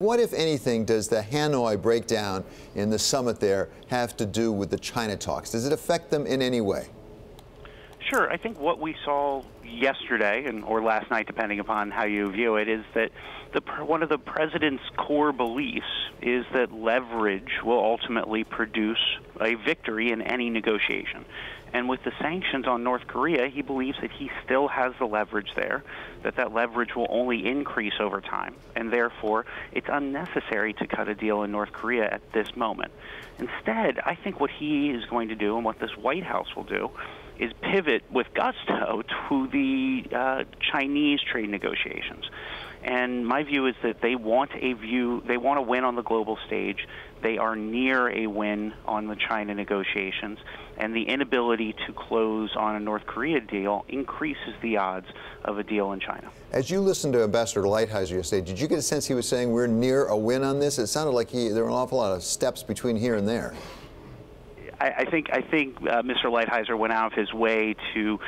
What, if anything, does the Hanoi breakdown in the summit there have to do with the China talks? Does it affect them in any way? Sure. I think what we saw yesterday or last night, depending upon how you view it, is that one of the president's core beliefs is that leverage will ultimately produce a victory in any negotiation. And with the sanctions on North Korea, he believes that he still has the leverage there, that leverage will only increase over time, and therefore it's unnecessary to cut a deal in North Korea at this moment. Instead, I think what he is going to do and what this White House will do is pivot with gusto to the Chinese trade negotiations. And my view is that they want to win on the global stage. They are near a win on the China negotiations, and the inability to close on a North Korea deal increases the odds of a deal in China. As you listened to Ambassador Lighthizer yesterday, did you get a sense he was saying we're near a win on this? It sounded like there were an awful lot of steps between here and there. I think Mr. Lighthizer went out of his way to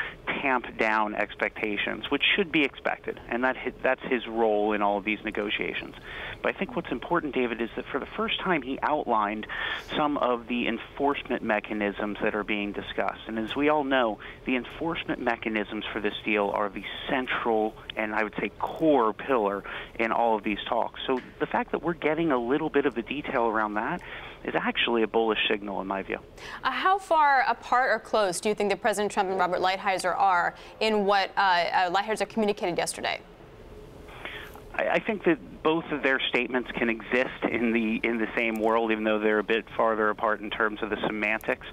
tamp down expectations, which should be expected, and that's his role in all of these negotiations. But I think what's important, David, is that for the first time he outlined some of the enforcement mechanisms that are being discussed. And as we all know, the enforcement mechanisms for this deal are the central and I would say core pillar in all of these talks. So the fact that we're getting a little bit of the detail around that is actually a bullish signal in my view. How far apart or close do you think that President Trump and Robert Lighthizer are in what Lighthizer communicated yesterday? I think that both of their statements can exist in the same world, even though they're a bit farther apart in terms of the semantics.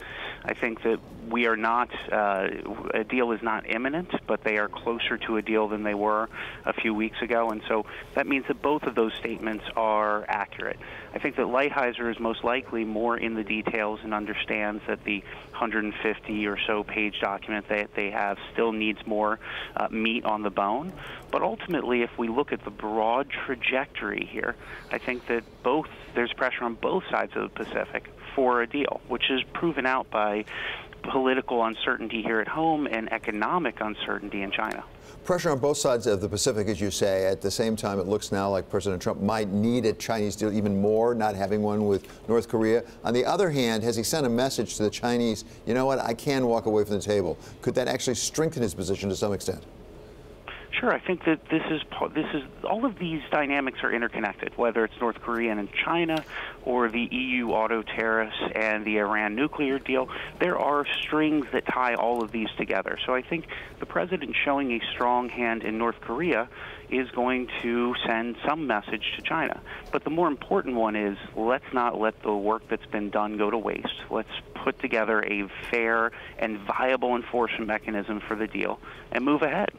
I think that we are not a deal is not imminent, but they are closer to a deal than they were a few weeks ago, and so that means that both of those statements are accurate. I think that Lighthizer is most likely more in the details and understands that the 150 or so page document that they have still needs more meat on the bone. But ultimately, if we look at the broad trajectory here, I think that there's pressure on both sides of the Pacific for a deal, which is proven out by political uncertainty here at home and economic uncertainty in China. Pressure on both sides of the Pacific, as you say. At the same time, it looks now like President Trump might need a Chinese deal even more, not having one with North Korea. On the other hand, has he sent a message to the Chinese, you know what, I can walk away from the table? Could that actually strengthen his position to some extent? Sure, I think that this is all of these dynamics are interconnected, whether it's North Korea and China or the EU auto tariffs and the Iran nuclear deal. There are strings that tie all of these together. So I think the president showing a strong hand in North Korea is going to send some message to China. But the more important one is, let's not let the work that's been done go to waste. Let's put together a fair and viable enforcement mechanism for the deal and move ahead.